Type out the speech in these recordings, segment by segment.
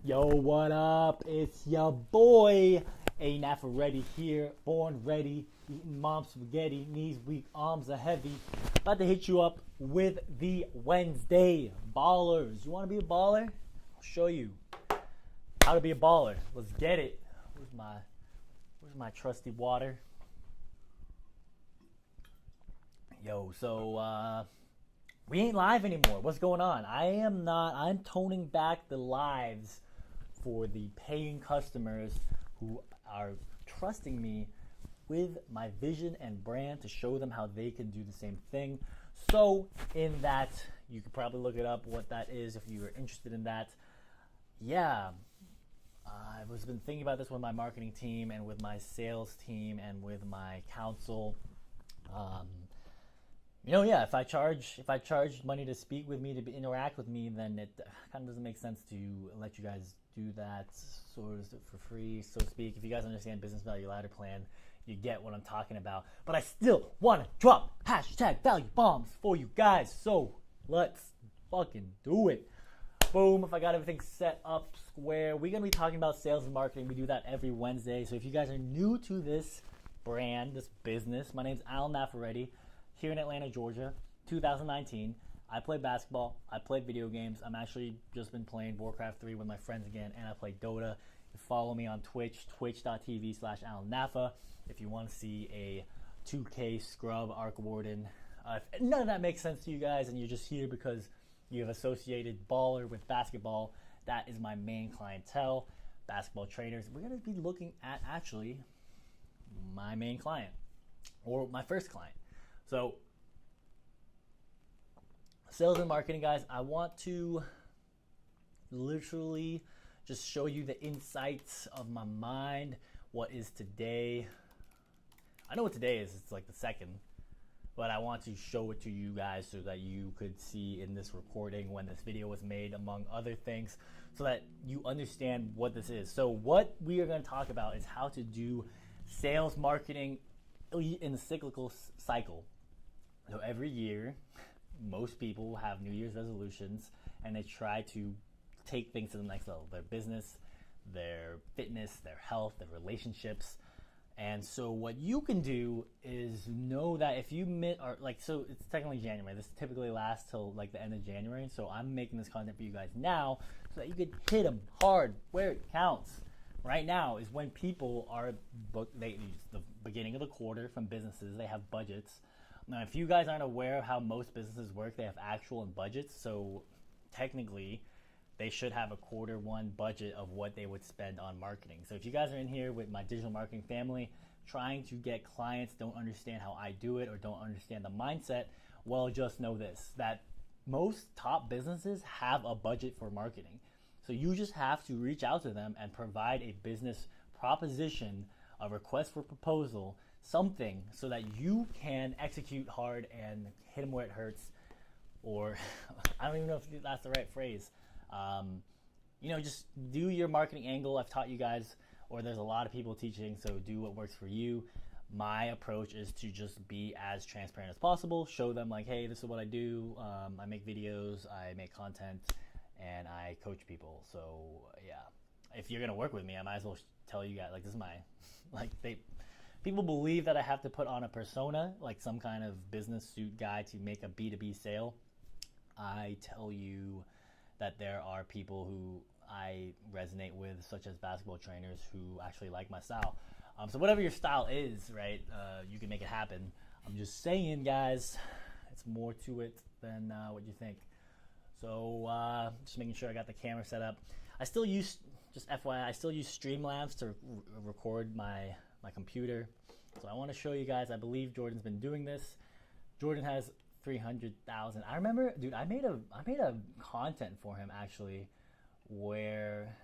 Yo, what up? It's your boy, A Nafarrete here, born ready, eating mom spaghetti, knees weak, arms are heavy. About to hit you up with the Wednesday Ballers. You want to be a baller? I'll show you how to be a baller. Let's get it. Where's my trusty water? Yo, so we ain't live anymore. What's going on? I'm toning back the lives for the paying customers who are trusting me with my vision and brand to show them how they can do the same thing. So in that, you could probably look it up what that is if you are interested in that. Yeah, I've been thinking about this with my marketing team and with my sales team and with my council. If I charge money to speak with me, to interact with me, then it kind of doesn't make sense to let you guys do that sort of for free, so to speak. If you guys understand business value ladder plan, you get what I'm talking about. But I still want to drop hashtag value bombs for you guys, so let's fucking do it. Boom, if I got everything set up square, we're going to be talking about sales and marketing. We do that every Wednesday. So if you guys are new to this brand, this business, my name's Al Nafarrete. Here in Atlanta, Georgia, 2019. I play basketball. I play video games. I'm actually just been playing Warcraft 3 with my friends again, and I play Dota. You follow me on Twitch, twitch.tv/AlanNafa. If you want to see a 2K scrub Arc Warden. If none of that makes sense to you guys, and you're just here because you have associated baller with basketball, that is my main clientele, basketball trainers. We're going to be looking at actually my main client, or my first client. So, sales and marketing, guys, I want to literally just show you the insights of my mind. What is today? I know what today is. It's like the 2nd. But I want to show it to you guys so that you could see in this recording when this video was made, among other things, so that you understand what this is. So what we are going to talk about is how to do sales marketing in the cyclical cycle. So every year, most people have New Year's resolutions, and they try to take things to the next level. Their business, their fitness, their health, their relationships. And so what you can do is know that if you so it's technically January. This typically lasts till like the end of January. So I'm making this content for you guys now so that you could hit them hard where it counts. Right now is when people are the beginning of the quarter from businesses. They have budgets. Now, if you guys aren't aware of how most businesses work, they have actual and budgets. So technically, they should have a quarter one budget of what they would spend on marketing. So if you guys are in here with my digital marketing family, trying to get clients, don't understand how I do it or don't understand the mindset, well, just know this, that most top businesses have a budget for marketing. So you just have to reach out to them and provide a business proposition, a request for proposal, something so that you can execute hard and hit them where it hurts, or I don't even know if that's the right phrase. Just do your marketing angle. I've taught you guys, or there's a lot of people teaching, so do what works for you. My approach is to just be as transparent as possible, show them like, hey, this is what I do. I make videos, I make content, and I coach people. So yeah, if you're gonna work with me, I might as well tell you guys, like, this is my, people believe that I have to put on a persona, like some kind of business suit guy to make a B2B sale. I tell you that there are people who I resonate with, such as basketball trainers, who actually like my style. So whatever your style is, right, you can make it happen. I'm just saying, guys, it's more to it than what you think. So just making sure I got the camera set up. I still use, just FYI, I still use Streamlabs to record my computer. So I want to show you guys, I believe Jordan's been doing this. Jordan has 300,000. I remember, dude, I made a content for him actually where,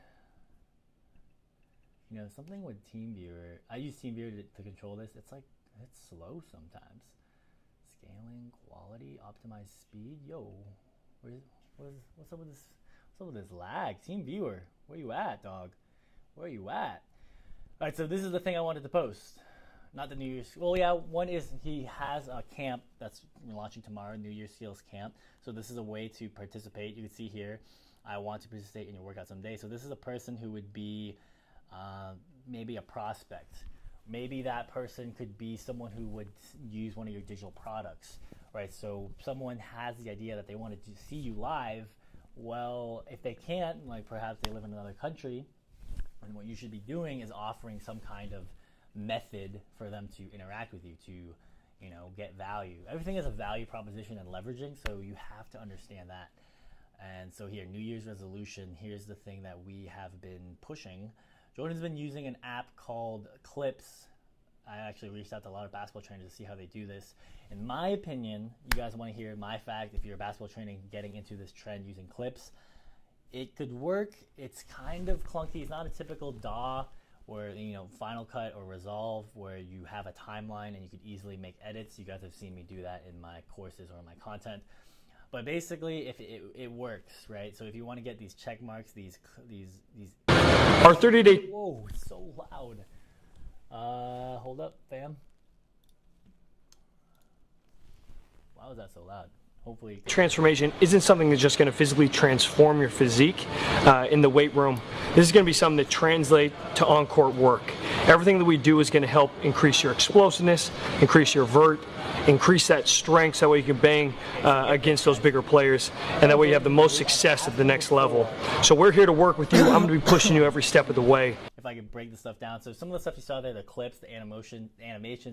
something with TeamViewer. I use TeamViewer to control this. It's slow sometimes. Scaling, quality, optimize speed. Yo, what's up with this? What's up with this lag? TeamViewer, where you at, dog? Where you at? All right, so this is the thing I wanted to post. Not the New Year's. Well, yeah, one is he has a camp that's launching tomorrow, New Year's Skills Camp. So this is a way to participate. You can see here, I want to participate in your workout someday. So this is a person who would be maybe a prospect. Maybe that person could be someone who would use one of your digital products, right? So someone has the idea that they want to see you live. Well, if they can't, like perhaps they live in another country, and what you should be doing is offering some kind of method for them to interact with you, to, you know, get value. Everything is a value proposition and leveraging, so you have to understand that. And so here, New Year's resolution, here's the thing that we have been pushing. Jordan's been using an app called Clips. I actually reached out to a lot of basketball trainers to see how they do this. In my opinion, you guys want to hear my fact, if you're a basketball trainer getting into this trend using Clips, it could work. It's kind of clunky. It's not a typical DAW where, you know, Final Cut or Resolve where you have a timeline and you could easily make edits. You guys have seen me do that in my courses or in my content. But basically, if it works, right? So if you want to get these check marks, these Our 30-day... Whoa, it's so loud. Hold up, fam. Why was that so loud? Hopefully... Transformation isn't something that's just going to physically transform your physique in the weight room. This is going to be something that translates to on-court work. Everything that we do is going to help increase your explosiveness, increase your vert, increase that strength so that way you can bang against those bigger players, and that way you have the most success at the next level. So we're here to work with you. I'm going to be pushing you every step of the way. If I could break this stuff down. So some of the stuff you saw there, the clips, the animations,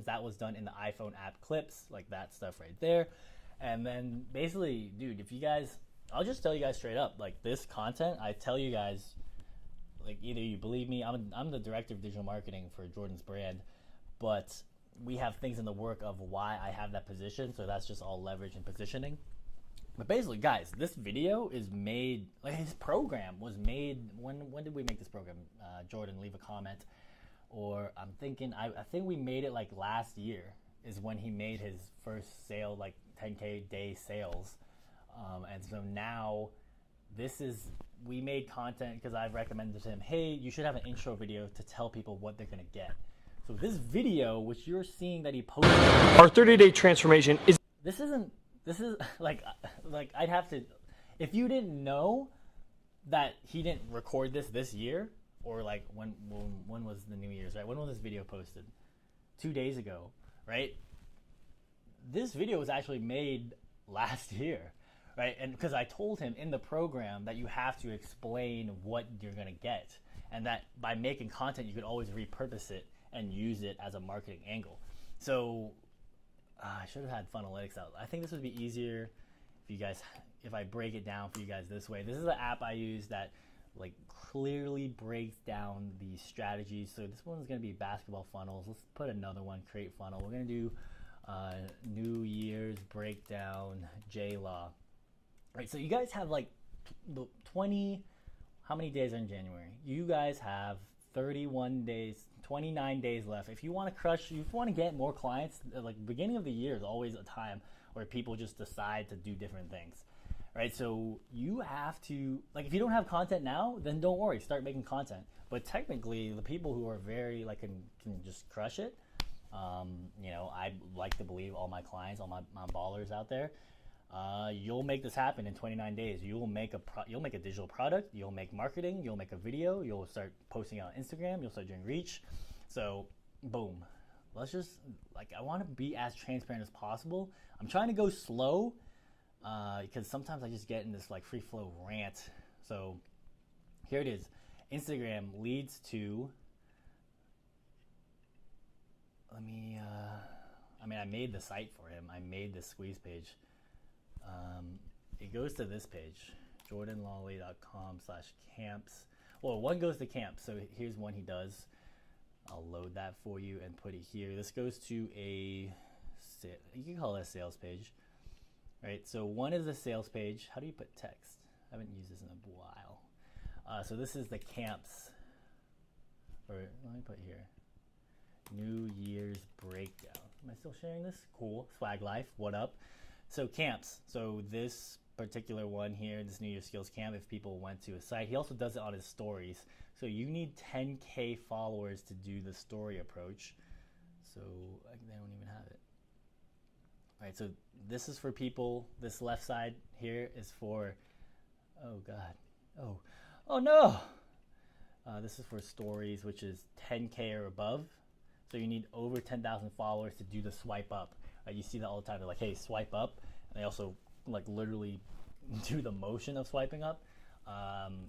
that was done in the iPhone app Clips, like that stuff right there. And then basically, dude, if you guys, I'll just tell you guys straight up, like this content, I tell you guys, like either you believe me, I'm the director of digital marketing for Jordan's brand, but we have things in the work of why I have that position, so that's just all leverage and positioning. But basically, guys, this video is made, like his program was made, when did we make this program? Jordan, leave a comment. Or I'm thinking, I think we made it like last year is when he made his first sale, like 10K day sales. And so now this is, we made content because I've recommended to him, hey, you should have an intro video to tell people what they're gonna get. So this video, which you're seeing that he posted, our 30-day transformation is... This is like I'd have to, if you didn't know that he didn't record this year, or like when was the New Year's, right? When was this video posted? 2 days ago, right? This video was actually made last year, right? And because I told him in the program that you have to explain what you're gonna get, and that by making content you could always repurpose it and use it as a marketing angle. So I should have had Funalytics out. I think this would be easier if you guys, if I break it down for you guys this way. This is the app I use that like clearly breaks down the strategies. So this one's gonna be basketball funnels. Let's put another one, create funnel. We're gonna do New Year's breakdown, JLAW. Right, so you guys have like 20, how many days are in January? You guys have 31 days, 29 days left. If you want to crush, if you want to get more clients, like beginning of the year is always a time where people just decide to do different things, right? So you have to, like, if you don't have content now, then don't worry, start making content. But technically, the people who are very, like, can just crush it, you know, I like to believe all my clients, all my ballers out there, you'll make this happen in 29 days. You'll make a digital product, you'll make marketing, you'll make a video, you'll start posting on Instagram, you'll start doing reach. So boom, let's just, like, I want to be as transparent as possible. I'm trying to go slow because sometimes I just get in this like free flow rant. So here it is. Instagram leads to, let me, I mean, I made the site for him. I made the squeeze page. It goes to this page, jordanlawley.com/camps. Well, one goes to camps, so here's one he does. I'll load that for you and put it here. This goes to a, you can call it a sales page, right? So one is a sales page. How do you put text? I haven't used this in a while. So this is the camps, or let me put here, New Year's breakdown. Am I still sharing this? Cool, swag life, what up? So camps, so this particular one here, this New Year's Skills Camp, if people went to a site, he also does it on his stories. So you need 10K followers to do the story approach. So they don't even have it. All right, so this is for people, this left side here is for, oh God, Oh no. This is for stories, which is 10K or above. So you need over 10,000 followers to do the swipe up. You see that all the time. They're like, hey, swipe up. And they also like literally do the motion of swiping up.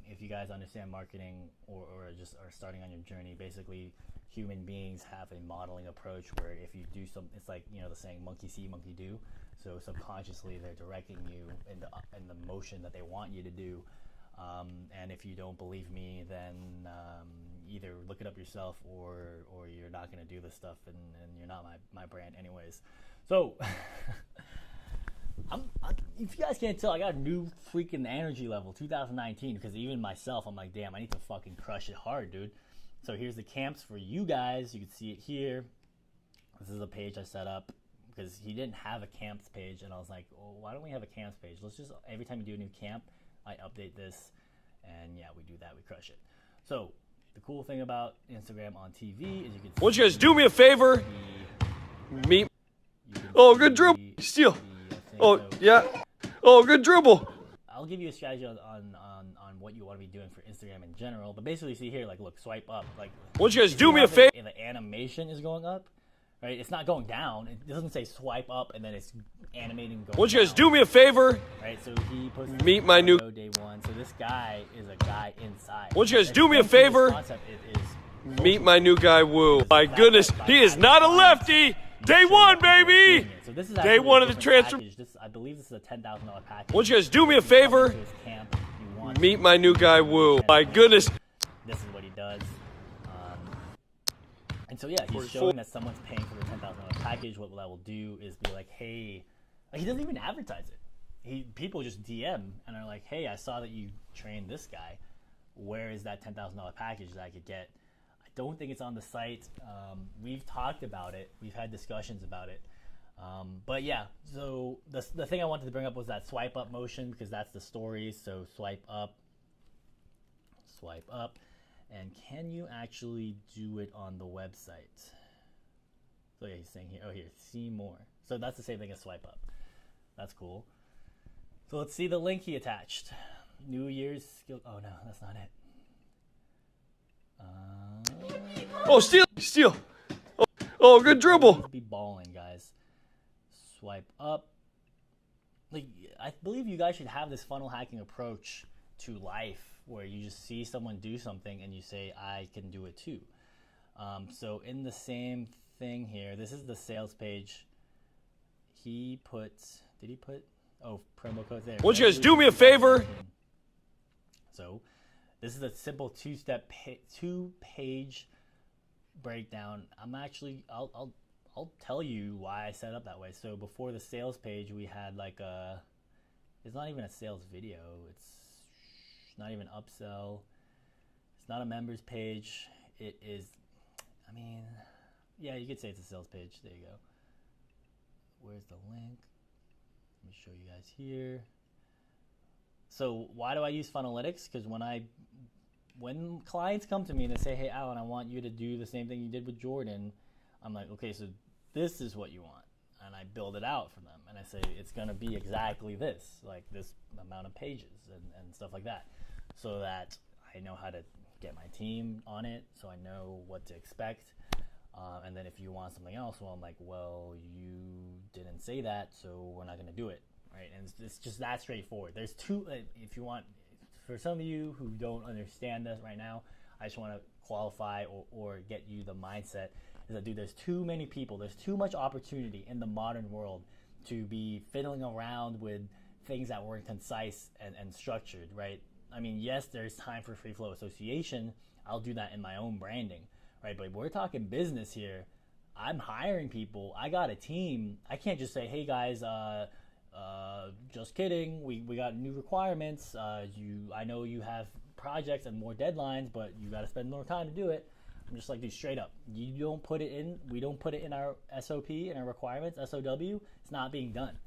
If you guys understand marketing or just are starting on your journey, basically human beings have a modeling approach where if you do something, it's like, you know, the saying monkey see, monkey do. So subconsciously they're directing you in the motion that they want you to do. And if you don't believe me, then either look it up yourself or you're not going to do this stuff and you're not my brand anyways. So if you guys can't tell, I got a new freaking energy level, 2019, because even myself, I'm like, damn, I need to fucking crush it hard, dude. So here's the camps for you guys. You can see it here. This is a page I set up because he didn't have a camps page, and I was like, oh, why don't we have a camps page? Let's just, every time you do a new camp, I update this, and yeah, we do that, we crush it. So the cool thing about Instagram on TV is you can see, won't you guys do me a favor? Oh, good dribble. Steal. Oh, yeah. Oh, good dribble. I'll give you a strategy on what you want to be doing for Instagram in general, but basically see here, like, look, swipe up. Like, won't you guys do me a favor? And the animation is going up, right? It's not going down. It doesn't say swipe up and then it's animating going won't you guys down. do me a favor? Right, so he posted Meet my new day one. So this guy is a guy inside. won't you guys do me a favor? Meet my new guy, Woo. My goodness, he is not a lefty. Day one, baby. So this is day one of the transfer. I believe this is a $10,000 package. Won't you guys do me a favor? Meet my new guy, Woo. My goodness. This is what he does. And so yeah, he's showing that someone's paying for the $10,000 package. What that will do is be like, hey, he doesn't even advertise it. People just DM and are like, hey, I saw that you trained this guy. Where is that $10,000 package that I could get? I don't think it's on the site. We've talked about it. We've had discussions about it. But yeah, so the thing I wanted to bring up was that swipe up motion, because that's the story. So swipe up, and can you actually do it on the website? So yeah, he's saying here, oh here, see more. So that's the same thing as swipe up. That's cool. So let's see the link he attached. New Year's skill. Oh no, that's not it. Oh, steal. Oh, good dribble. Be balling, guys. Swipe up. Like, I believe you guys should have this funnel hacking approach to life, where you just see someone do something and you say, I can do it too. So in the same thing here, this is the sales page. He puts, did he put, oh, promo code there. Won't you guys do me a favor? So this is a simple two-page breakdown. I'll tell you why I set up that way. So before the sales page, we had like it's not even a sales video. It's not even upsell. It's not a members page. It is, I mean, yeah, you could say it's a sales page. There you go. Where's the link? Let me show you guys here. So why do I use Funnelytics? Because when clients come to me and they say, hey, Alan, I want you to do the same thing you did with Jordan, I'm like, okay, so this is what you want. And I build it out for them. And I say, it's going to be exactly this, like this amount of pages and stuff like that, so that I know how to get my team on it, so I know what to expect. And then if you want something else, well, I'm like, well, you didn't say that, so we're not going to do it, right? And it's just that straightforward. There's two, if you want, for some of you who don't understand this right now, I just want to qualify or get you the mindset, is that, dude, there's too many people, there's too much opportunity in the modern world to be fiddling around with things that weren't concise and structured, right? I mean, yes, there's time for free flow association. I'll do that in my own branding, right? But we're talking business here. I'm hiring people. I got a team. I can't just say, hey guys, just kidding. We got new requirements. I know you have projects and more deadlines, but you got to spend more time to do it. I'm just like, dude, straight up. You don't put it in. We don't put it in our SOP, in our requirements, SOW. It's not being done,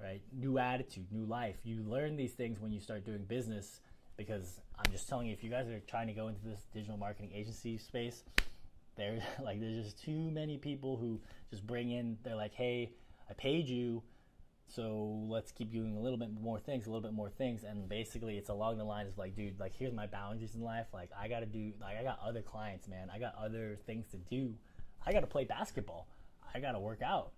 right? New attitude, new life. You learn these things when you start doing business, because I'm just telling you, if you guys are trying to go into this digital marketing agency space, there's just too many people who just bring in, they're like, hey, I paid you, So let's keep doing a little bit more things, and basically it's along the lines of like, dude, like here's my boundaries in life. Like I got other clients, man. I got other things to do. I gotta play basketball. I gotta work out.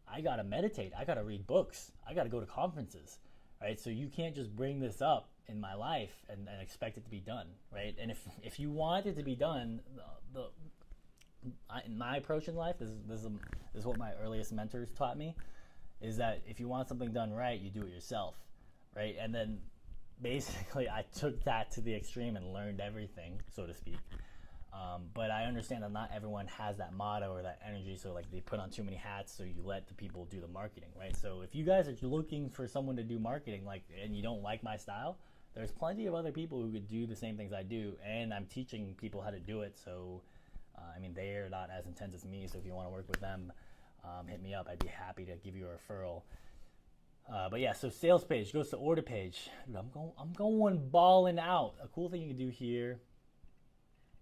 I gotta meditate. I gotta read books. I gotta go to conferences, right? So you can't just bring this up in my life and expect it to be done, right? And if you want it to be done, my approach in life, this is what my earliest mentors taught me, is that if you want something done right, you do it yourself, right? And then basically I took that to the extreme and learned everything, so to speak. But I understand that not everyone has that motto or that energy, so like they put on too many hats, so you let the people do the marketing, right? So if you guys are looking for someone to do marketing, like, and you don't like my style, there's plenty of other people who could do the same things I do, and I'm teaching people how to do it. So I mean, they are not as intense as me, so if you want to work with them, hit me up. I'd be happy to give you a referral. But yeah, so sales page goes to order page. Dude, I'm going balling out. A cool thing you can do here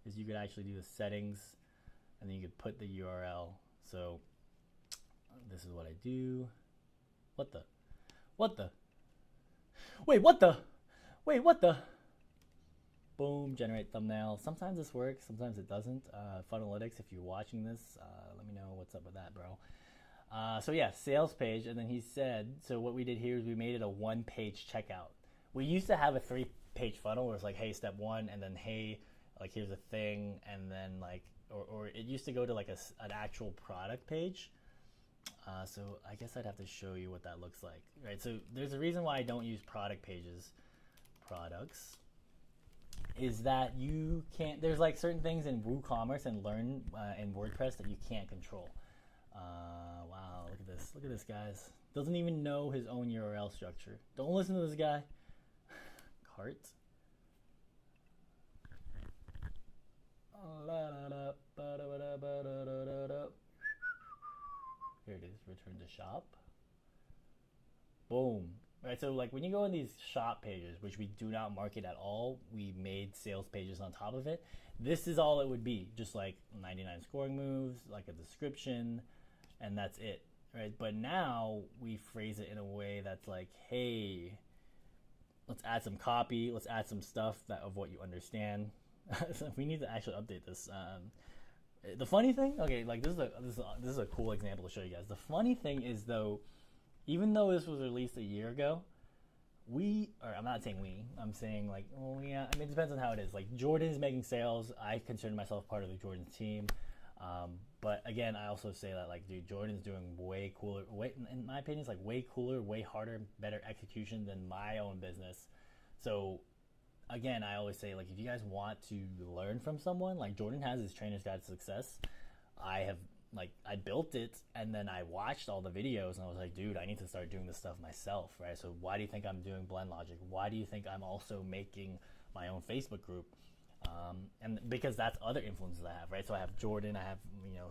is you could actually do the settings, and then you could put the URL. So this is what I do. What the? Wait, what the? Boom, generate thumbnail. Sometimes this works, sometimes it doesn't. Funnelytics, if you're watching this, let me know what's up with that, bro. So yeah, sales page, and then he said, so what we did here is we made it a one-page checkout. We used to have a 3-page funnel where it's like, hey, step 1, and then hey, like here's a thing, and then like, or it used to go to like an actual product page. So I guess I'd have to show you what that looks like, right? So there's a reason why I don't use product pages. Products is that you can't, there's like certain things in WooCommerce and Learn in WordPress that you can't control. Wow, look at this, guys. Doesn't even know his own URL structure. Don't listen to this guy. Cart. Here it is, return to shop. Boom. Right, so like when you go in these shop pages, which we do not market at all, we made sales pages on top of it. This is all it would be, just like 99 scoring moves, like a description, and that's it, right? But now we phrase it in a way that's like, hey, let's add some copy, let's add some stuff of what you understand. We need to actually update this. The funny thing, okay, like this is a cool example to show you guys. The funny thing is though, even though this was released a year ago, I'm not saying I'm saying like, oh yeah, I mean, it depends on how it is. Like Jordan is making sales. I consider myself part of the Jordan team. But again, I also say that like, dude, Jordan's doing way cooler, in my opinion, it's like way cooler, way harder, better execution than my own business. So again, I always say like, if you guys want to learn from someone, like Jordan has his Trainer's Guide to Success. I built it, and then I watched all the videos, and I was like, dude, I need to start doing this stuff myself, right? So why do you think I'm doing Blend Logic? Why do you think I'm also making my own Facebook group? And because that's other influences I have, right? So I have Jordan, I have,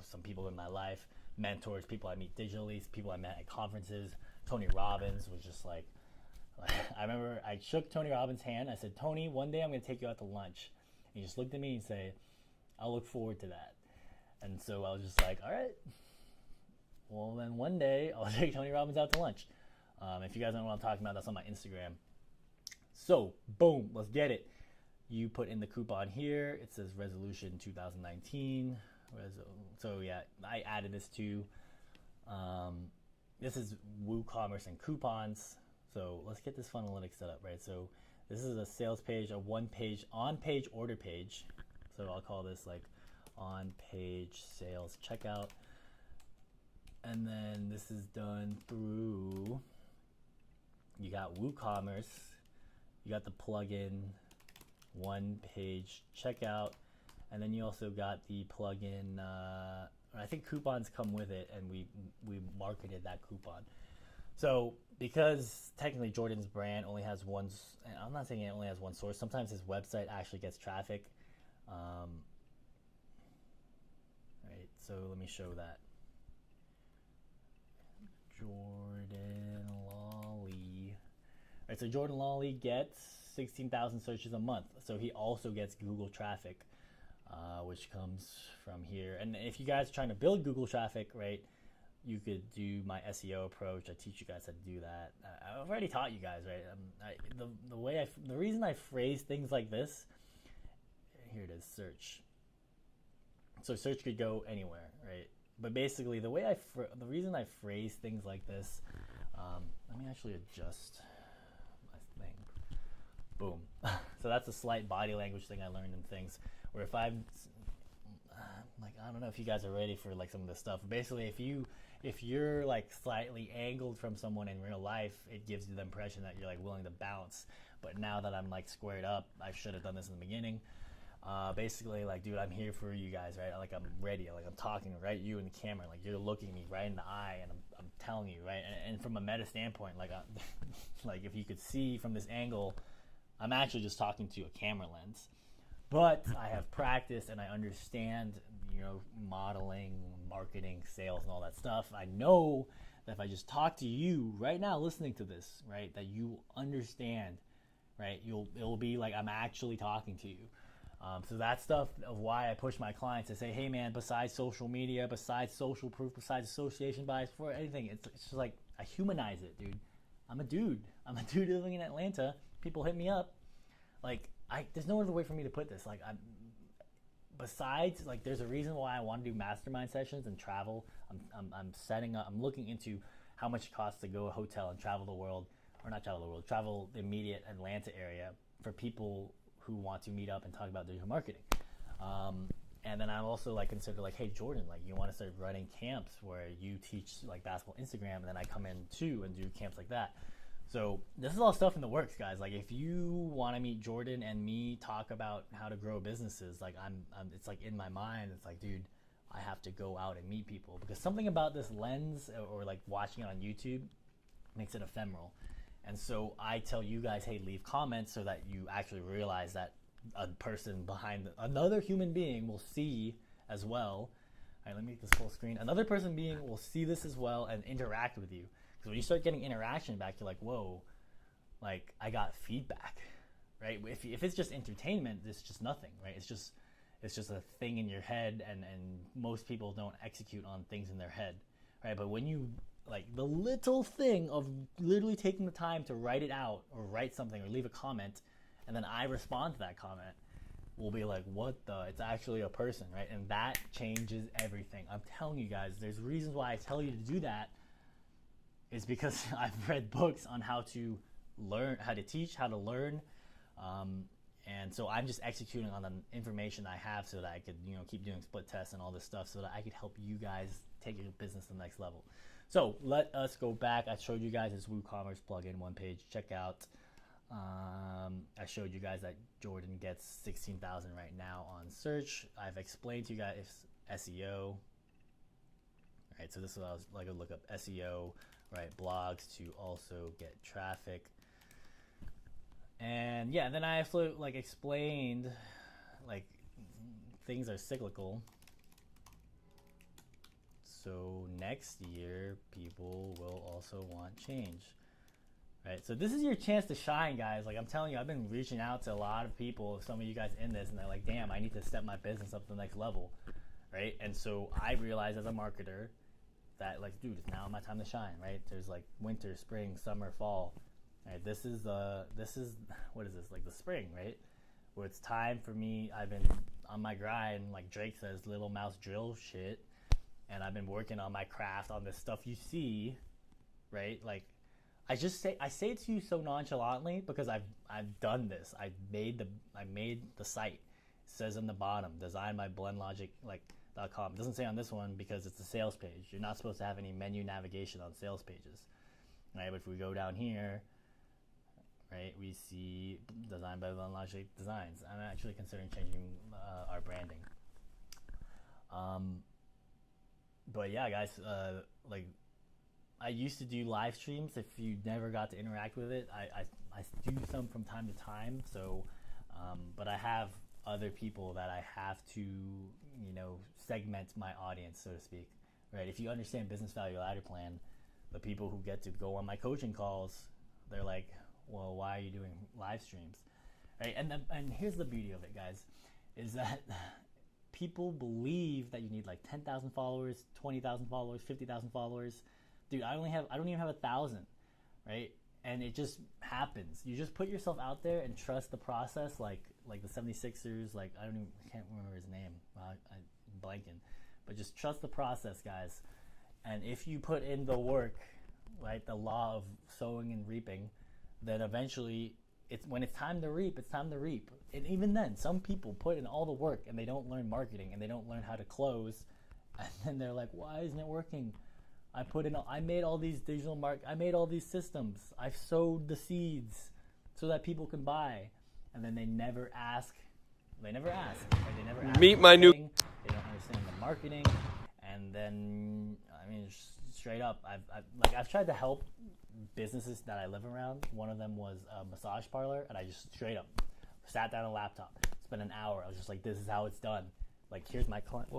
some people in my life, mentors, people I meet digitally, people I met at conferences. Tony Robbins was just like I remember I shook Tony Robbins' hand. I said, Tony, one day I'm going to take you out to lunch. And he just looked at me and said, I'll look forward to that. And so I was just like, all right, well then one day I'll take Tony Robbins out to lunch. If you guys don't know what I'm talking about, that's on my Instagram. So boom, let's get it. You put in the coupon here. It says resolution 2019. So yeah, I added this too. This is WooCommerce and coupons. So let's get this funnelytics set up, right? So this is a sales page, a one-page, on-page order page. So I'll call this like on-page sales checkout. And then this is done through, you got WooCommerce, you got the plugin, one-page checkout, and then you also got the plugin, I think coupons come with it, and we marketed that coupon. So because technically Jordan's brand only has one, I'm not saying it only has one source, sometimes his website actually gets traffic. Right, so let me show that. Jordan Lawley. Right, so Jordan Lawley gets 16,000 searches a month. So he also gets Google traffic, which comes from here. And if you guys are trying to build Google traffic, right, you could do my SEO approach. I teach you guys how to do that. I've already taught you guys, right? The reason I phrase things like this, here it is, search. So search could go anywhere, right? But basically, the reason I phrase things like this, let me actually adjust my thing. Boom. So that's a slight body language thing I learned in things. Where if I'm like, I don't know if you guys are ready for like some of this stuff. Basically, if you're like slightly angled from someone in real life, it gives you the impression that you're like willing to bounce. But now that I'm like squared up, I should have done this in the beginning. Basically, like, dude, I'm here for you guys, right? Like, I'm ready. Like, I'm talking right you in the camera. Like, you're looking me right in the eye, and I'm telling you, right? And from a meta standpoint, like, like if you could see from this angle, I'm actually just talking to a camera lens. But I have practice, and I understand, you know, modeling, marketing, sales, and all that stuff. I know that if I just talk to you right now, listening to this, right, that you understand, right? It'll be like I'm actually talking to you. So that's stuff of why I push my clients to say, hey man, besides social media, besides social proof, besides association bias, for anything, it's just like I humanize it, dude. I'm a dude living in Atlanta. People hit me up. Like, there's no other way for me to put this. Like, besides, like, there's a reason why I want to do mastermind sessions and travel. I'm looking into how much it costs to go a hotel and travel the world, or not travel the world, travel the immediate Atlanta area for people who want to meet up and talk about digital marketing. And then I'm also like consider like, hey Jordan, like you want to start running camps where you teach like basketball Instagram, and then I come in too and do camps like that. So this is all stuff in the works, guys. Like if you want to meet Jordan and me talk about how to grow businesses, like I'm it's like in my mind, it's like, dude, I have to go out and meet people, because something about this lens or like watching it on YouTube makes it ephemeral. And so I tell you guys, hey, leave comments so that you actually realize that a person behind another human being will see as well. All right, let me make this full screen. Another person being will see this as well and interact with you. Because when you start getting interaction back, you're like, whoa, like I got feedback, right? If it's just entertainment, it's just nothing, right? It's just a thing in your head, and most people don't execute on things in their head, right? But when you like the little thing of literally taking the time to write it out or write something or leave a comment, and then I respond to that comment, will be like, what the, it's actually a person, right? And that changes everything. I'm telling you guys, there's reasons why I tell you to do that, is because I've read books on how to learn, how to teach, how to learn, and so I'm just executing on the information I have so that I could, you know, keep doing split tests and all this stuff so that I could help you guys take your business to the next level. So let us go back. I showed you guys this WooCommerce plugin one page. Check out. I showed you guys that Jordan gets 16,000 right now on search. I've explained to you guys SEO. All right, so this is what I was like to look up SEO, right? Blogs to also get traffic. And yeah, then I also like explained like things are cyclical. So next year, people will also want change, right? So this is your chance to shine, guys. Like I'm telling you, I've been reaching out to a lot of people, some of you guys in this, and they're like, damn, I need to step my business up to the next level, right? And so I realized as a marketer that like, dude, it's now my time to shine, right? There's like winter, spring, summer, fall, right? This is what is this, like the spring, right? Where it's time for me. I've been on my grind, like Drake says, little mouse drill shit. And I've been working on my craft, on this stuff you see, right? Like, I say it to you so nonchalantly because I've done this. I made the site. It says on the bottom, designed by blendlogic.com. It doesn't say on this one because it's a sales page. You're not supposed to have any menu navigation on sales pages, right? But if we go down here, right, we see designed by BLendLogic Designs. I'm actually considering changing our branding. But yeah, guys, like I used to do live streams. If you never got to interact with it, I do some from time to time. So, but I have other people that I have to, you know, segment my audience, so to speak, right? If you understand business value ladder plan, the people who get to go on my coaching calls, they're like, well, why are you doing live streams, right? And here's the beauty of it, guys, is that people believe that you need like 10,000 followers, 20,000 followers, 50,000 followers. Dude, I don't even have 1,000, right? And it just happens. You just put yourself out there and trust the process, like the 76ers, like I can't remember his name. I'm blanking. But just trust the process, guys. And if you put in the work, right, the law of sowing and reaping, then eventually when it's time to reap, it's time to reap. And even then, some people put in all the work and they don't learn marketing and they don't learn how to close. And then they're like, why isn't it working? I made all these I made all these systems. I've sowed the seeds so that people can buy. And then they never ask. Right? They never ask. Meet my new. They don't understand the marketing. And then, I mean, straight up, I've tried to help businesses that I live around. One of them was a massage parlor, and I just straight up sat down on a laptop, spent an hour. I was just like, this is how it's done. Like, here's my client.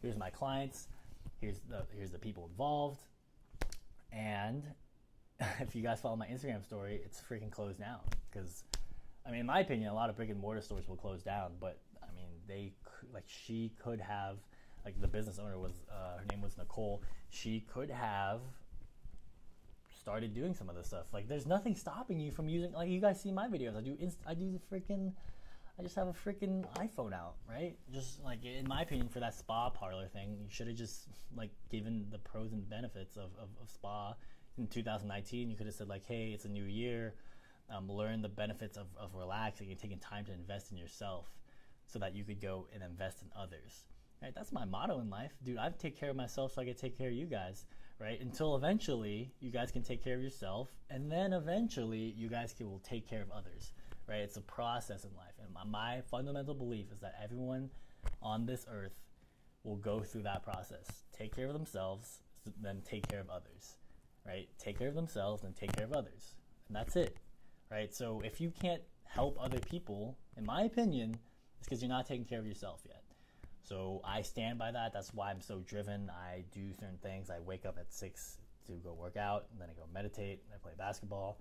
Here's my clients. Here's the people involved. And if you guys follow my Instagram story, it's freaking closed down. Because, I mean, in my opinion, a lot of brick and mortar stores will close down. But I mean, she could have, like, the business owner was her name was Nicole. She could have started doing some of this stuff. Like, there's nothing stopping you from using, like, you guys see my videos. I just have a freaking iPhone out, right? Just like, in my opinion, for that spa parlor thing, you should have just like given the pros and benefits of spa in 2019. You could have said like, hey, it's a new year. Learn the benefits of relaxing and taking time to invest in yourself so that you could go and invest in others. Right? That's my motto in life. Dude, I take care of myself so I can take care of you guys. Right? Until eventually you guys can take care of yourself, and then eventually you guys will take care of others. Right? It's a process in life. And my fundamental belief is that everyone on this earth will go through that process. Take care of themselves, then take care of others. Right? Take care of themselves, then take care of others. And that's it. Right? So if you can't help other people, in my opinion, it's because you're not taking care of yourself yet. So I stand by that. That's why I'm so driven. I do certain things. I wake up at 6 to go work out, and then I go meditate, and I play basketball.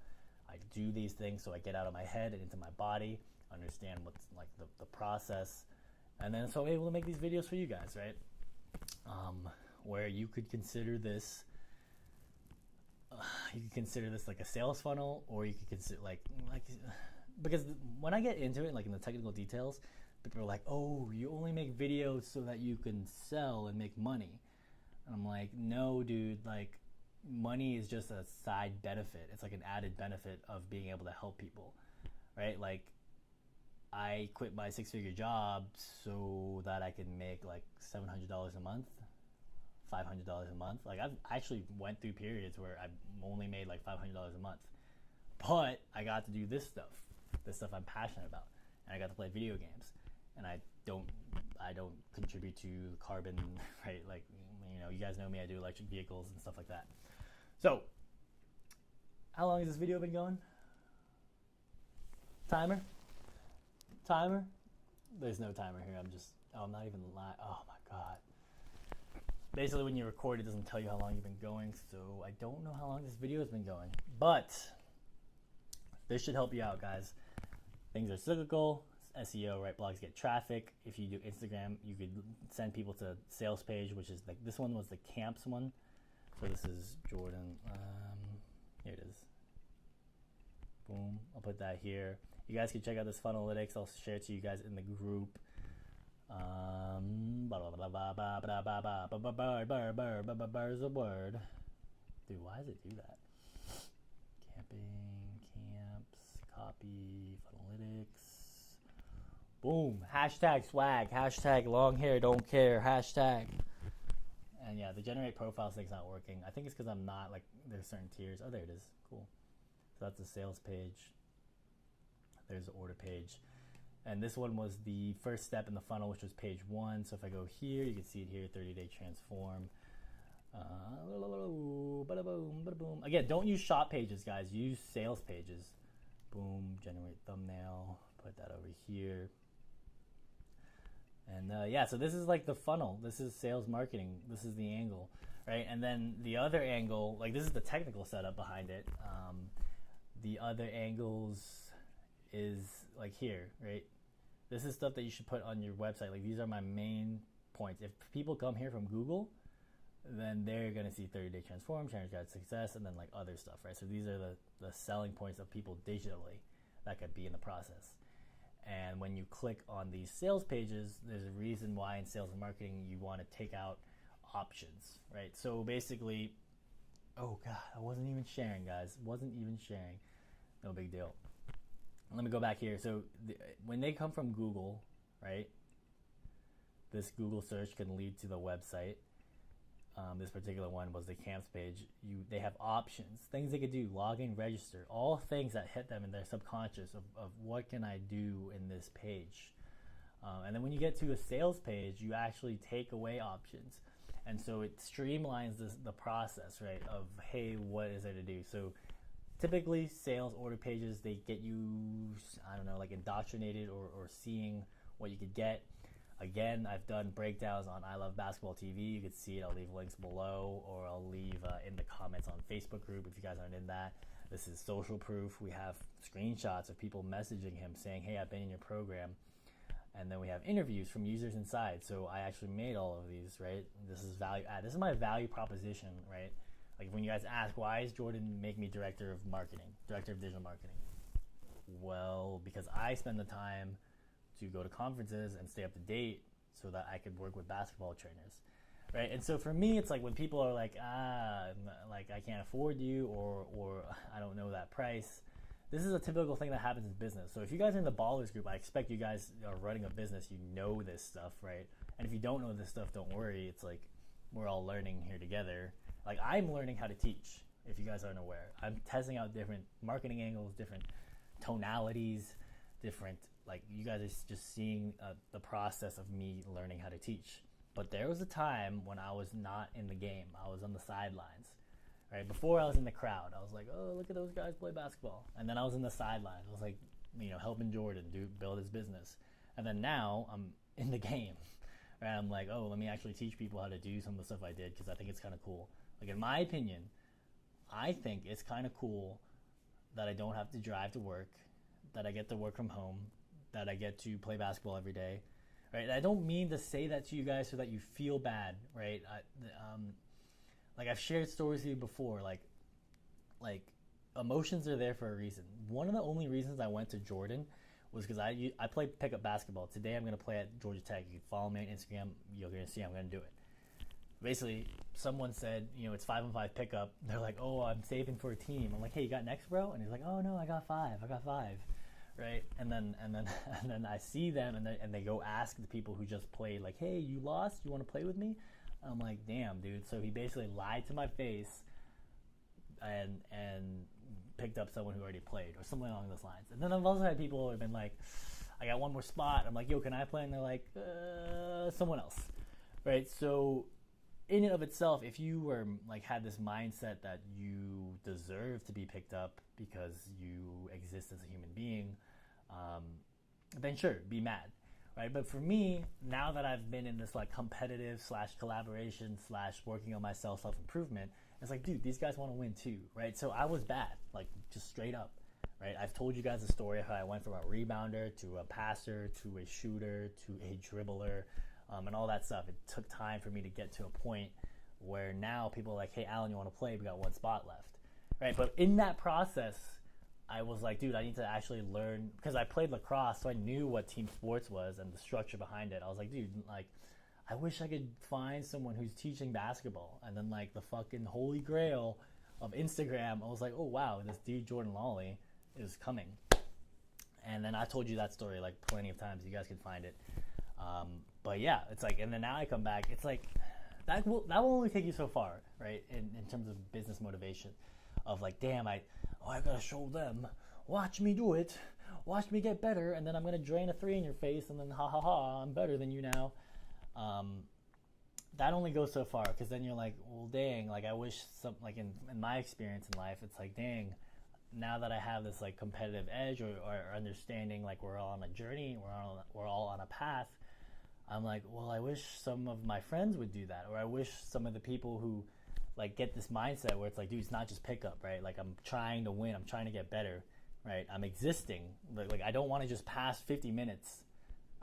I do these things so I get out of my head and into my body, understand what's like the process, and then so I'm able to make these videos for you guys, right? Where you could consider this, like a sales funnel, or you could consider like because when I get into it, like in the technical details, people are like, oh, you only make videos so that you can sell and make money. And I'm like, no, dude, like, money is just a side benefit. It's like an added benefit of being able to help people, right? Like, I quit my 6-figure job so that I can make like $700 a month, $500 a month. Like, I've actually went through periods where I've only made like $500 a month, but I got to do this stuff I'm passionate about, and I got to play video games. And I don't contribute to carbon, right? Like, you know, you guys know me, I do electric vehicles and stuff like that. So, how long has this video been going? Timer? There's no timer here. I'm not even live. Oh my God. Basically, when you record, it doesn't tell you how long you've been going, so I don't know how long this video has been going. But, this should help you out, guys. Things are cyclical. SEO, right? Blogs get traffic. If you do Instagram, you could send people to sales page, which is like, this one was the camps one. So this is Jordan. Here it is. Boom. I'll put that here. You guys can check out this funnelytics. I'll share it to you guys in the group. Is a word. Dude, why does it do that? Camping, camps, copy, funnelytics. Boom. Hashtag swag. Hashtag long hair don't care. Hashtag. And yeah, the generate profiles thing's not working. I think it's because I'm not, like, there's certain tiers. Oh, there it is. Cool. So that's the sales page. There's the order page. And this one was the first step in the funnel, which was page 1. So if I go here, you can see it here, 30-day transform. Again, don't use shop pages, guys. Use sales pages. Boom. Generate thumbnail. Put that over here. And yeah, so this is like the funnel. This is sales marketing. This is the angle, right? And then the other angle, like, this is the technical setup behind it. The other angles is like here, right? This is stuff that you should put on your website. Like, these are my main points. If people come here from Google, then they're going to see 30-day transform, Challenge Guide Success, and then like other stuff, right? So these are the selling points of people digitally that could be in the process. And when you click on these sales pages, there's a reason why in sales and marketing you want to take out options, right? So basically, oh God, I wasn't even sharing, guys. Wasn't even sharing. No big deal. Let me go back here. So when they come from Google, right, this Google search can lead to the website. This particular one was the camps page. They have options, things they could do, log in, register, all things that hit them in their subconscious of what can I do in this page. And then when you get to a sales page, you actually take away options. And so it streamlines the process, right, of, hey, what is there to do? So typically sales order pages, they get you, I don't know, like indoctrinated or seeing what you could get. Again, I've done breakdowns on I Love Basketball TV. You can see it. I'll leave links below, or I'll leave in the comments on Facebook group if you guys aren't in that. This is social proof. We have screenshots of people messaging him saying, hey, I've been in your program. And then we have interviews from users inside. So I actually made all of these, right? This is value add. This is my value proposition, right? Like when you guys ask, why is Jordan make me director of marketing, director of digital marketing? Well, because I spend the time to go to conferences and stay up to date so that I could work with basketball trainers, right? And so for me, it's like when people are like, like I can't afford you, or I don't know that price. This is a typical thing that happens in business. So if you guys are in the Ballers group, I expect you guys are running a business, you know this stuff, right? And if you don't know this stuff, don't worry. It's like we're all learning here together. Like I'm learning how to teach, if you guys aren't aware. I'm testing out different marketing angles, different tonalities, different, like you guys are just seeing the process of me learning how to teach. But there was a time when I was not in the game. I was on the sidelines. Right, before I was in the crowd, I was like, oh, look at those guys play basketball. And then I was in the sidelines. I was like, helping Jordan build his business. And then now I'm in the game. Right, I'm like, oh, let me actually teach people how to do some of the stuff I did because I think it's kind of cool. Like in my opinion, I think it's kind of cool that I don't have to drive to work, that I get to work from home, that I get to play basketball every day. Right, I don't mean to say that to you guys so that you feel bad. Right, like I've shared stories with you before, like emotions are there for a reason. One of the only reasons I went to Jordan was because I played pickup basketball. Today I'm going to play at Georgia Tech. You can follow me on Instagram. You're going to see I'm going to do it. Basically, someone said, it's 5-on-5 pickup. They're like, oh, I'm saving for a team. I'm like, hey, you got next, bro? And he's like, oh, no, I got five. Right? And then I see them, and they go ask the people who just played, like, hey, you lost? You want to play with me? I'm like, damn, dude. So he basically lied to my face and picked up someone who already played or something along those lines. And then I've also had people who have been like, I got one more spot. I'm like, yo, can I play? And they're like, someone else, right? So in and of itself, if you were like had this mindset that you deserve to be picked up because you exist as a human being, then sure, be mad. Right, but for me, now that I've been in this like competitive / collaboration / working on my self-improvement, it's like, dude, these guys want to win too, right? So I was bad, like just straight up, right? I've told you guys the story of how I went from a rebounder to a passer to a shooter to a dribbler, and all that stuff. It took time for me to get to a point where now people are like, hey, Alan, you want to play? We got one spot left, right? But in that process, I was like, dude, I need to actually learn, because I played lacrosse, so I knew what team sports was and the structure behind it. I was like, dude, like, I wish I could find someone who's teaching basketball. And then, like, the fucking holy grail of Instagram, I was like, oh, wow, this dude, Jordan Lawley, is coming. And then I told you that story, like, plenty of times. You guys can find it. But, yeah, it's like, and then now I come back. It's like, that will only take you so far, right, in terms of business motivation of, like, damn, I gotta show them. Watch me do it. Watch me get better, and then I'm gonna drain a 3 in your face, and then I'm better than you now. That only goes so far, because then you're like, well, dang, like I wish some, like in my experience in life, it's like, dang, now that I have this like competitive edge or understanding, like we're all on a journey, we're all on a path. I'm like, well, I wish some of my friends would do that, or I wish some of the people who like get this mindset where it's like, dude, it's not just pickup, right? Like I'm trying to win, I'm trying to get better, right? I'm existing. Like I don't want to just pass 50 minutes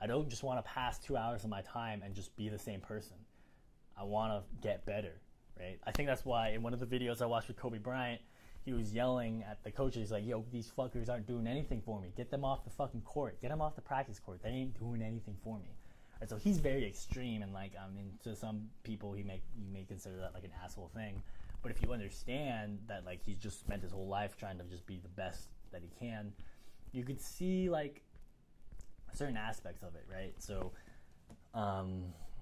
I don't just want to pass 2 hours of my time and just be the same person. I want to get better, right? I think that's why in one of the videos I watched with Kobe Bryant, he was yelling at the coaches. He's like, yo, these fuckers aren't doing anything for me. Get them off the fucking court. Get them off the practice court. They ain't doing anything for me. Right, so he's very extreme, and like, I mean, to some people, you may consider that like an asshole thing. But if you understand that, like, he's just spent his whole life trying to just be the best that he can, you could see like certain aspects of it, right? So,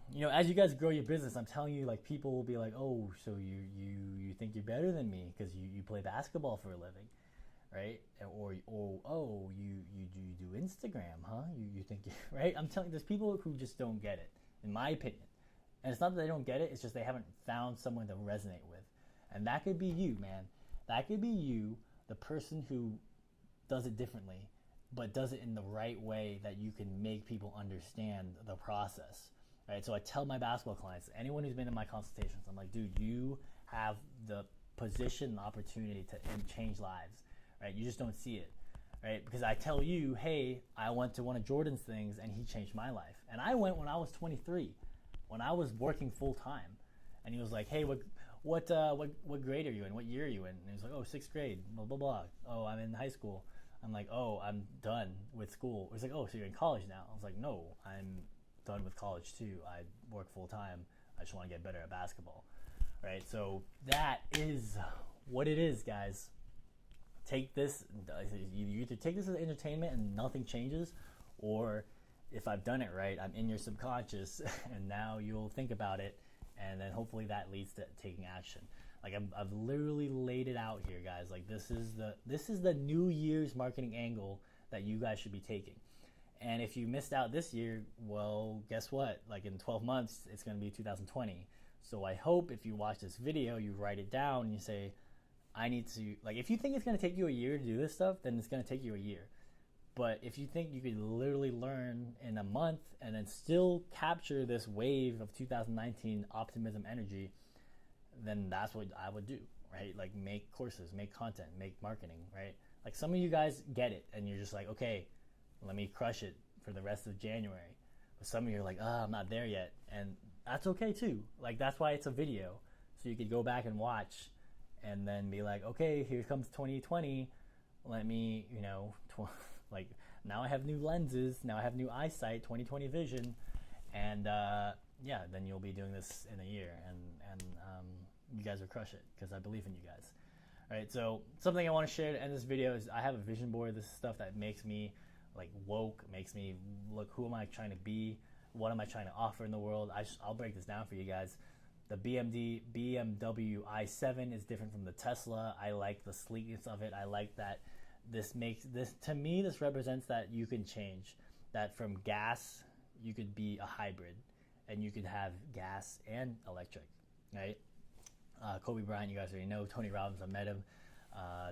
you know, as you guys grow your business, I'm telling you, like, people will be like, oh, so you think you're better than me because you play basketball for a living, right? Or oh, you do Instagram, huh? You think, right? I'm telling you, there's people who just don't get it, in my opinion. And it's not that they don't get it, it's just they haven't found someone to resonate with. And that could be you, man. That could be you, the person who does it differently, but does it in the right way that you can make people understand the process. Right, so I tell my basketball clients, anyone who's been in my consultations, I'm like, dude, you have the position and opportunity to change lives, right? You just don't see it, right? Because I tell you, hey, I went to one of Jordan's things and he changed my life. And I went when I was 23, when I was working full time. And he was like, hey, what grade are you in? What year are you in? And he was like, oh, 6th grade, blah, blah, blah. Oh, I'm in high school. I'm like, oh, I'm done with school. He's like, oh, so you're in college now? I was like, no, I'm done with college too. I work full time. I just want to get better at basketball, right? So that is what it is, guys. Take this. You either take this as entertainment and nothing changes, or if I've done it right, I'm in your subconscious, and now you'll think about it, and then hopefully that leads to taking action. Like I've literally laid it out here, guys. Like this is the New Year's marketing angle that you guys should be taking. And if you missed out this year, well, guess what? Like in 12 months, it's going to be 2020. So I hope if you watch this video, you write it down and you say, I need to, like, if you think it's going to take you a year to do this stuff, then it's going to take you a year. But if you think you could literally learn in a month and then still capture this wave of 2019 optimism energy, then that's what I would do, right? Like make courses, make content, make marketing, right? Like some of you guys get it and you're just like, okay, let me crush it for the rest of January. But some of you are like, I'm not there yet. And that's okay too. Like that's why it's a video. So you could go back and watch and then be like, okay, here comes 2020. Let me, like now I have new lenses. Now I have new eyesight, 2020 vision. And then you'll be doing this in a year. And you guys will crush it because I believe in you guys. All right, so something I want to share to end this video is I have a vision board. This is stuff that makes me like woke, makes me look, who am I trying to be? What am I trying to offer in the world? I'll break this down for you guys. The BMW i7 is different from the Tesla. I like the sleekness of it. I like that to me, this represents that you can change. That from gas, you could be a hybrid and you could have gas and electric, right? Kobe Bryant, you guys already know. Tony Robbins, I met him.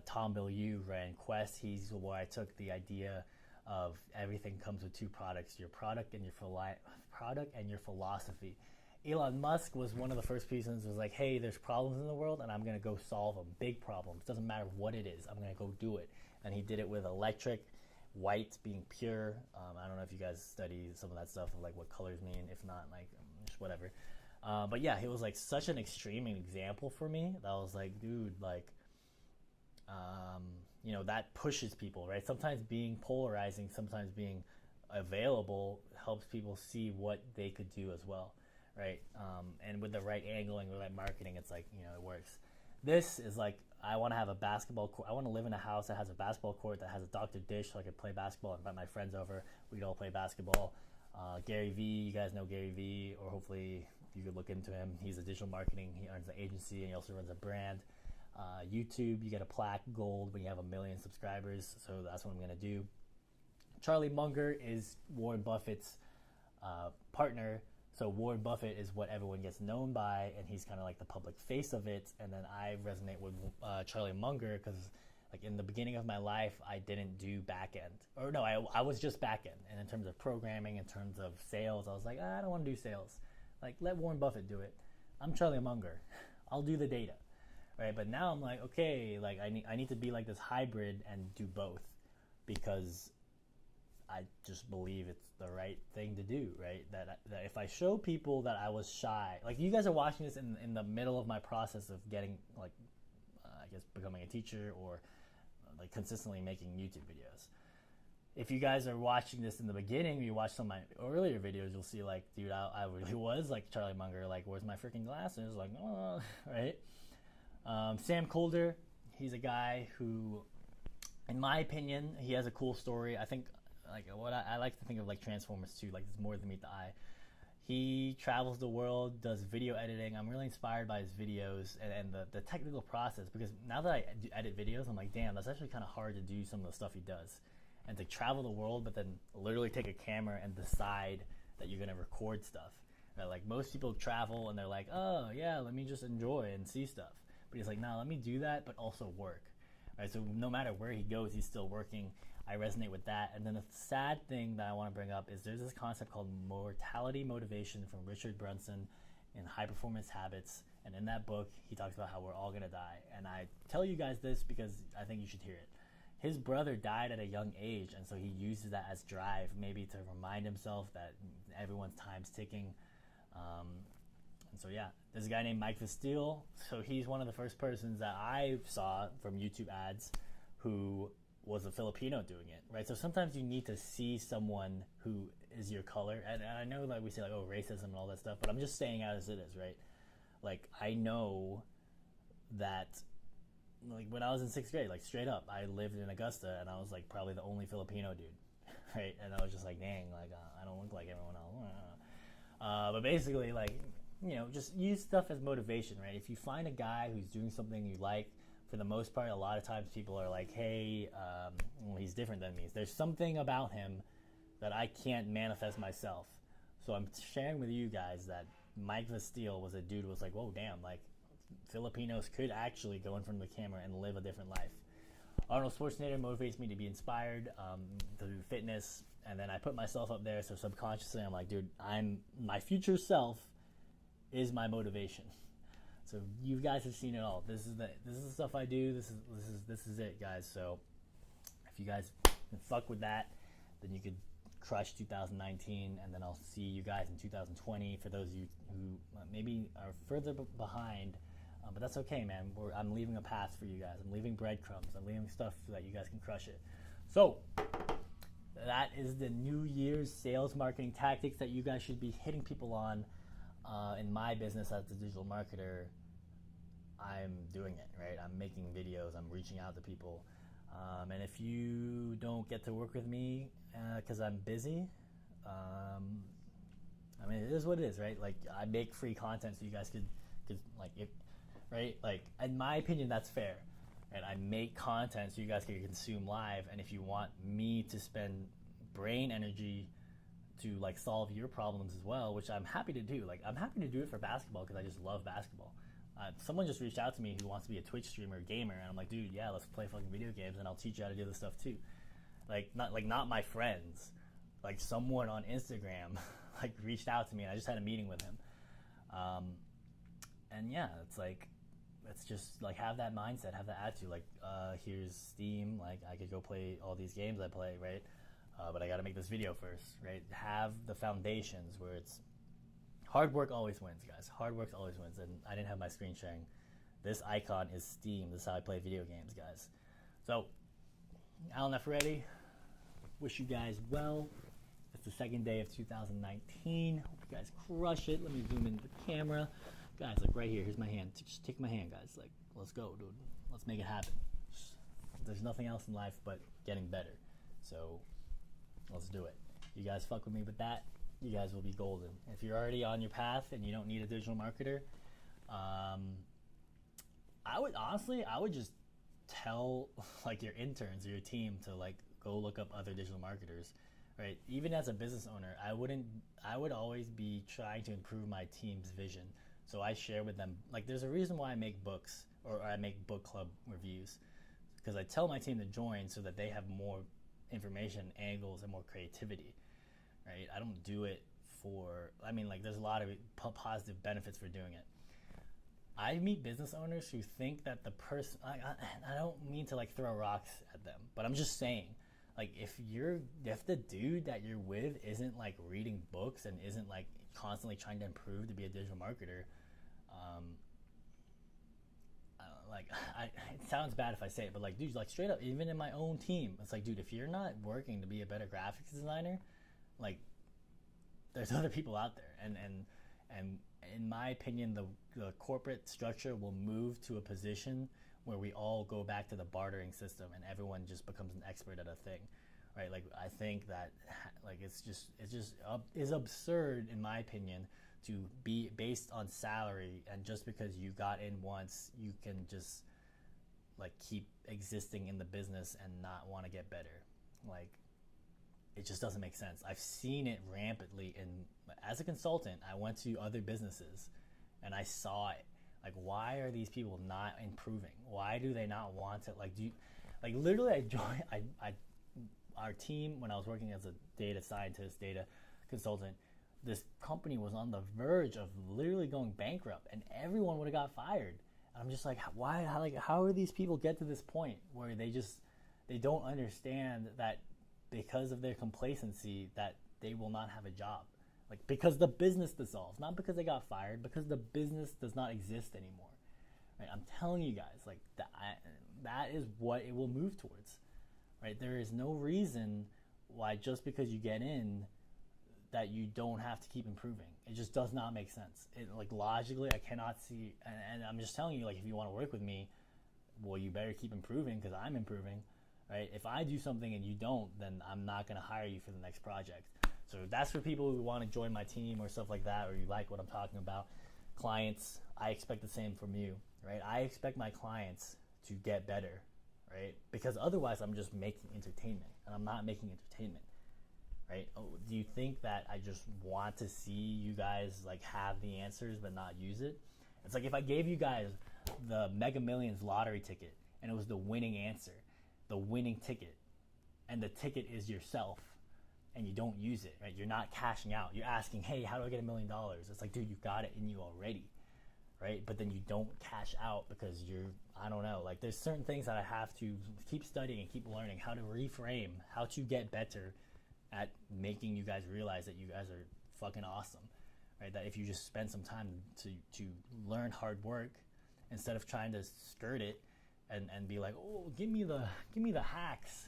Tom Bilyeu ran Quest. He's where I took the idea of everything comes with two products, your product and your philosophy. Elon Musk was one of the first people who was like, hey, there's problems in the world and I'm going to go solve them. Big problems. Doesn't matter what it is. I'm going to go do it. And he did it with electric, white being pure. I don't know if you guys study some of that stuff, of like what colors mean. If not, like just whatever. But yeah, he was like such an extreme example for me that I was like, dude, like, that pushes people, right? Sometimes being polarizing, sometimes being available helps people see what they could do as well, right? And with the right angling, with the right marketing, it's like, it works. This is like, I want to have a basketball court. I want to live in a house that has a basketball court, that has a Dr. Dish so I could play basketball, invite my friends over. We'd all play basketball. Gary Vee, you guys know Gary Vee, or hopefully you could look into him. He's a digital marketing. He owns an agency and he also runs a brand. YouTube, you get a plaque gold when you have 1 million subscribers. So that's what I'm going to do. Charlie Munger is Warren Buffett's partner. So Warren Buffett is what everyone gets known by, and he's kind of like the public face of it. And then I resonate with Charlie Munger because, like, in the beginning of my life, I didn't do back end. Or no, I was just back end. And in terms of programming, in terms of sales, I was like, I don't want to do sales. Like, let Warren Buffett do it. I'm Charlie Munger. I'll do the data, right? But now I'm like, okay, like I need to be like this hybrid and do both, because I just believe it's the right thing to do, right? That if I show people that I was shy, like you guys are watching this in the middle of my process of getting like, I guess becoming a teacher or like consistently making YouTube videos. If you guys are watching this in the beginning, you watch some of my earlier videos, you'll see like, dude, I really was like Charlie Munger, like, where's my freaking glasses? Like, oh, right? Sam Colder, he's a guy who, in my opinion, he has a cool story. I think, like, what I like to think of like Transformers too, like it's more than meet the eye. He travels the world, does video editing. I'm really inspired by his videos and the technical process, because now that I edit videos, I'm like, damn, that's actually kind of hard to do some of the stuff he does. And to travel the world, but then literally take a camera and decide that you're going to record stuff. Right? Like most people travel and they're like, oh yeah, let me just enjoy and see stuff. But he's like, no, let me do that, but also work. Right? So no matter where he goes, he's still working. I resonate with that. And then the sad thing that I want to bring up is there's this concept called mortality motivation from Richard Brunson in High Performance Habits. And in that book, he talks about how we're all going to die. And I tell you guys this because I think you should hear it. His brother died at a young age, and so he uses that as drive, maybe to remind himself that everyone's time's ticking. And so, yeah, there's a guy named Mike Vestille. So he's one of the first persons that I saw from YouTube ads who was a Filipino doing it, right? So sometimes you need to see someone who is your color. And I know that we say, like, oh, racism and all that stuff, but I'm just saying it as it is, right? Like, I know that, like, when I was in 6th grade, like, straight up, I lived in Augusta, and I was, like, probably the only Filipino dude, right? And I was just like, dang, like, I don't look like everyone else. But basically, like, you know, just use stuff as motivation, right? If you find a guy who's doing something you like, for the most part, a lot of times people are like, hey, well, he's different than me. There's something about him that I can't manifest myself. So I'm sharing with you guys that Mike Vestille was a dude who was like, whoa, damn, like, Filipinos could actually go in front of the camera and live a different life. Arnold Schwarzenegger motivates me to be inspired, to do fitness, and then I put myself up there, so subconsciously I'm like, dude, my future self is my motivation. So you guys have seen it all. This is the stuff I do. This is it, guys. So if you guys can fuck with that, then you could crush 2019, and then I'll see you guys in 2020. For those of you who maybe are further behind, but that's okay, man. I'm leaving a path for you guys. I'm leaving breadcrumbs. I'm leaving stuff so that you guys can crush it. So that is the New Year's sales marketing tactics that you guys should be hitting people on. In my business as a digital marketer, I'm doing it, right? I'm making videos. I'm reaching out to people. And if you don't get to work with me because I'm busy, I mean, it is what it is, right? Like, I make free content so you guys could like, if, right? Like, in my opinion, that's fair. And I make content so you guys can consume live. And if you want me to spend brain energy to, like, solve your problems as well, which I'm happy to do. Like, I'm happy to do it for basketball because I just love basketball. Someone just reached out to me who wants to be a Twitch streamer, gamer, and I'm like, dude, yeah, let's play fucking video games, and I'll teach you how to do this stuff too. Not my friends, like someone on Instagram, like, reached out to me, and I just had a meeting with him. And yeah, it's like, let's just, like, have that mindset, have that attitude. Like, here's Steam, like, I could go play all these games I play, right? But I got to make this video first, right? Have the foundations where it's hard work always wins, guys. Hard work always wins. And I didn't have my screen sharing. This icon is Steam. This is how I play video games, guys. So, Alan Nafarrete, wish you guys well. It's the second day of 2019. Hope you guys crush it. Let me zoom in the camera. Guys, like, right here. Here's my hand. Just take my hand, guys. Like, let's go, dude. Let's make it happen. There's nothing else in life but getting better. So, let's do it. You guys fuck with me with that, you guys will be golden. If you're already on your path and you don't need a digital marketer, I would just tell, like, your interns or your team to, like, go look up other digital marketers, right? Even as a business owner, I would always be trying to improve my team's vision. So I share with them, like, there's a reason why I make books, or I make book club reviews, because I tell my team to join so that they have more information, angles, and more creativity, right? I don't do it for, I mean, like, there's a lot of positive benefits for doing it. I meet business owners who think that the person, I don't mean to, like, throw rocks at them, but I'm just saying, Like if the dude that you're with isn't like reading books and isn't like constantly trying to improve to be a digital marketer, it sounds bad if I say it, but like, dude, like straight up, even in my own team, it's like, dude, if you're not working to be a better graphics designer, like, there's other people out there, and in my opinion, the corporate structure will move to a position where we all go back to the bartering system, and everyone just becomes an expert at a thing, right? Like, I think that, like, it's absurd in my opinion to be based on salary, and just because you got in once, you can just like keep existing in the business and not want to get better. Like, it just doesn't make sense. I've seen it rampantly as a consultant. I went to other businesses and I saw it. Like, why are these people not improving? Why do they not want to, like, literally I joined our team when I was working as a data scientist, data consultant. This company was on the verge of literally going bankrupt, and everyone would have got fired. And I'm just like, why? How are these people get to this point where they don't understand that because of their complacency that they will not have a job? Like, because the business dissolves, not because they got fired, because the business does not exist anymore. Right? I'm telling you guys, like, that is what it will move towards. Right? There is no reason why just because you get in that you don't have to keep improving. It just does not make sense. Like, logically, I cannot see, and I'm just telling you, like, if you want to work with me, well, you better keep improving because I'm improving, right? If I do something and you don't, then I'm not going to hire you for the next project. So that's for people who want to join my team or stuff like that, or you like what I'm talking about. Clients, I expect the same from you, right? I expect my clients to get better, right? Because otherwise I'm just making entertainment, and I'm not making entertainment. Right? Oh, do you think that I just want to see you guys like have the answers but not use it? It's like if I gave you guys the Mega Millions lottery ticket and it was the winning answer, the winning ticket, and the ticket is yourself, and you don't use it, right? You're not cashing out. You're asking, hey, how do I get $1 million? It's like, dude, you got it in you already, right? But then you don't cash out because I don't know, like there's certain things that I have to keep studying and keep learning how to reframe, how to get better at making you guys realize that you guys are fucking awesome, right? That if you just spend some time to learn hard work instead of trying to skirt it and be like, oh, give me the hacks,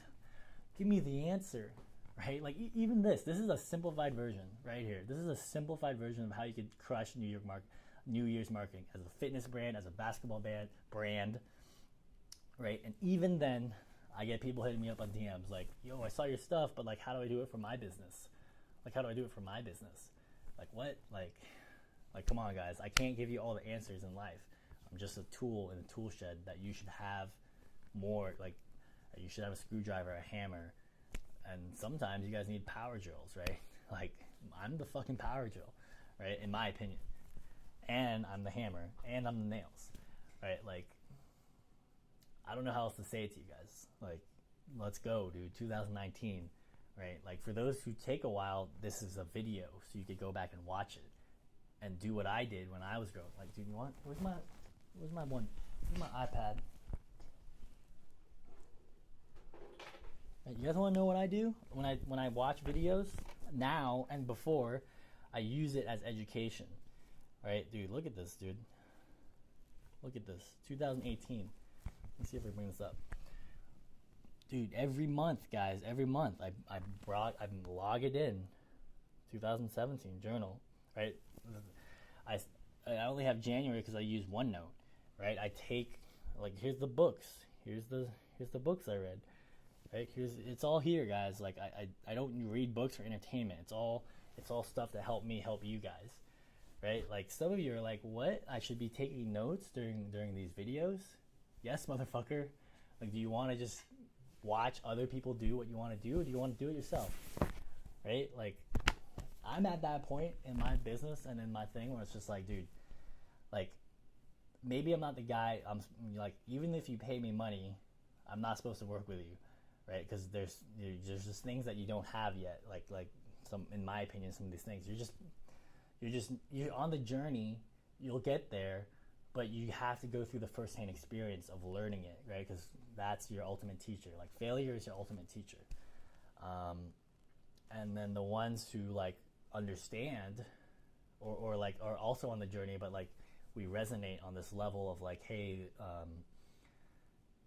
give me the answer, right? Like even this is a simplified version right here. This is a simplified version of how you could crush New Year's marketing as a fitness brand, as a basketball brand, right? And even then, I get people hitting me up on DMs like, yo, I saw your stuff, but like, how do I do it for my business? Like, how do I do it for my business? Like, what? Like, come on, guys. I can't give you all the answers in life. I'm just a tool in a tool shed that you should have more. Like, you should have a screwdriver, a hammer, and sometimes you guys need power drills, right? Like, I'm the fucking power drill, right? In my opinion. And I'm the hammer, and I'm the nails, right? Like, I don't know how else to say it to you guys. Like, let's go, dude. 2019, right? Like, for those who take a while, this is a video, so you could go back and watch it and do what I did when I was growing. Like, dude, you want? Where's my iPad? Right, you guys want to know what I do when I watch videos now and before? I use it as education, right, dude? Look at this, dude. Look at this. 2018. Let's see if we bring this up. Dude, every month, guys, every month, I log it in. 2017 journal, right? I only have January because I use OneNote, right? I take, like, here's the books. Here's the books I read, right? It's all here, guys. Like, I don't read books for entertainment. It's all stuff to help me help you guys, right? Like, some of you are like, what? I should be taking notes during these videos? Yes, motherfucker. Like, do you want to just watch other people do what you want to do, or do you want to do it yourself? Right? Like, I'm at that point in my business and in my thing where it's just like, dude, like, maybe I'm not the guy. I'm like, even if you pay me money, I'm not supposed to work with you, right? Because there's just things that you don't have yet. Like some, in my opinion, some of these things. You're on the journey. You'll get there. But you have to go through the first-hand experience of learning it, right? Because that's your ultimate teacher. Like, failure is your ultimate teacher, And then the ones who like understand or like are also on the journey, but like we resonate on this level of like, hey,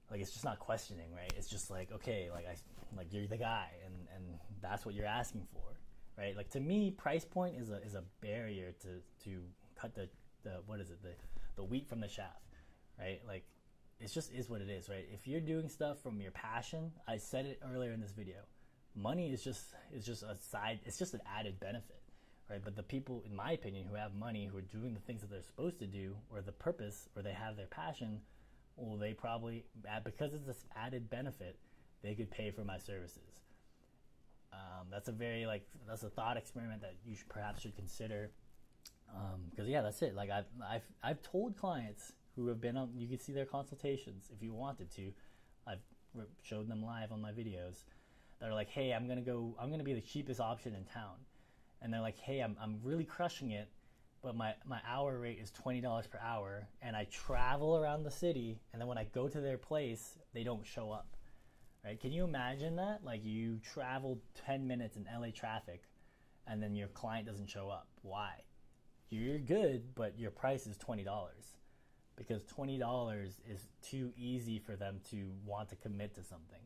like it's just not questioning, right? It's just like, okay, like you're the guy, and that's what you're asking for, right? Like to me, price point is a barrier to cut the what is it, the wheat from the chaff, right? Like it's just is what it is, right? If you're doing stuff from your passion, I said it earlier in this video, money is just a side, it's just an added benefit, right? But the people, in my opinion, who have money, who are doing the things that they're supposed to do, or the purpose, or they have their passion, well, they probably, because it's this added benefit, they could pay for my services. That's a very that's a thought experiment that you perhaps should consider. Because yeah, that's it. Like I've told clients who have been on, you can see their consultations if you wanted to. I've showed them live on my videos. They're like, hey, I'm gonna be the cheapest option in town, and they're like, hey, I'm really crushing it, but my hour rate is $20 per hour, and I travel around the city, and then when I go to their place, they don't show up, right? Can you imagine that? Like you traveled 10 minutes in LA traffic, and then your client doesn't show up. Why? You're good, but your price is $20, because $20 is too easy for them to want to commit to something,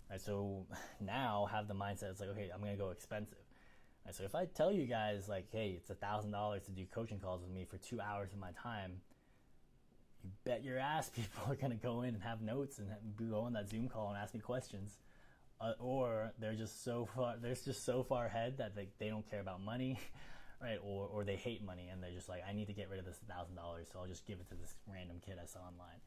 right? So now have the mindset, it's like, okay, I'm gonna go expensive. Right, so if I tell you guys like, hey, it's $1,000 to do coaching calls with me for 2 hours of my time, you bet your ass people are gonna go in and have notes and go on that Zoom call and ask me questions, or they're just so far ahead that they don't care about money, right? Or they hate money and they're just like, I need to get rid of this $1,000, so I'll just give it to this random kid I saw online.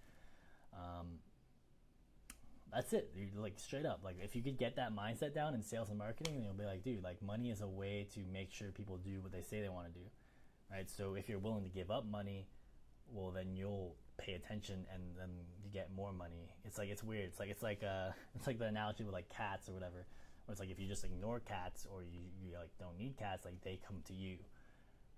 That's it. You're like straight up. Like if you could get that mindset down in sales and marketing, then you'll be like, dude, like money is a way to make sure people do what they say they want to do, right? So if you're willing to give up money, well then you'll pay attention and then you get more money. It's weird. It's like the analogy with like cats or whatever, where it's like if you just ignore cats or you like don't need cats, like they come to you,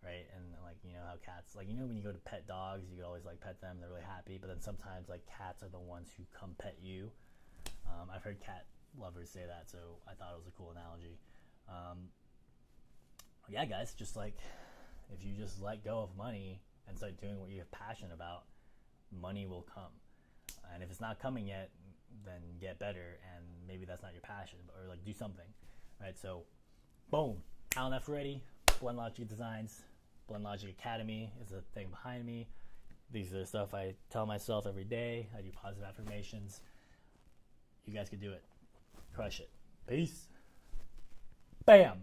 right? And like, you know how cats, like, you know when you go to pet dogs, you could always like pet them, they're really happy, but then sometimes like cats are the ones who come pet you. I've heard cat lovers say that, so I thought it was a cool analogy. Yeah, guys, just like if you just let go of money and start doing what you have passion about, money will come. And if it's not coming yet, then get better, and maybe that's not your passion, or like do something, right? So, boom, Alan Nafarrete, Blend Logic Designs, Blend Logic Academy is the thing behind me. These are the stuff I tell myself every day. I do positive affirmations. You guys can do it. Crush it. Peace. Bam.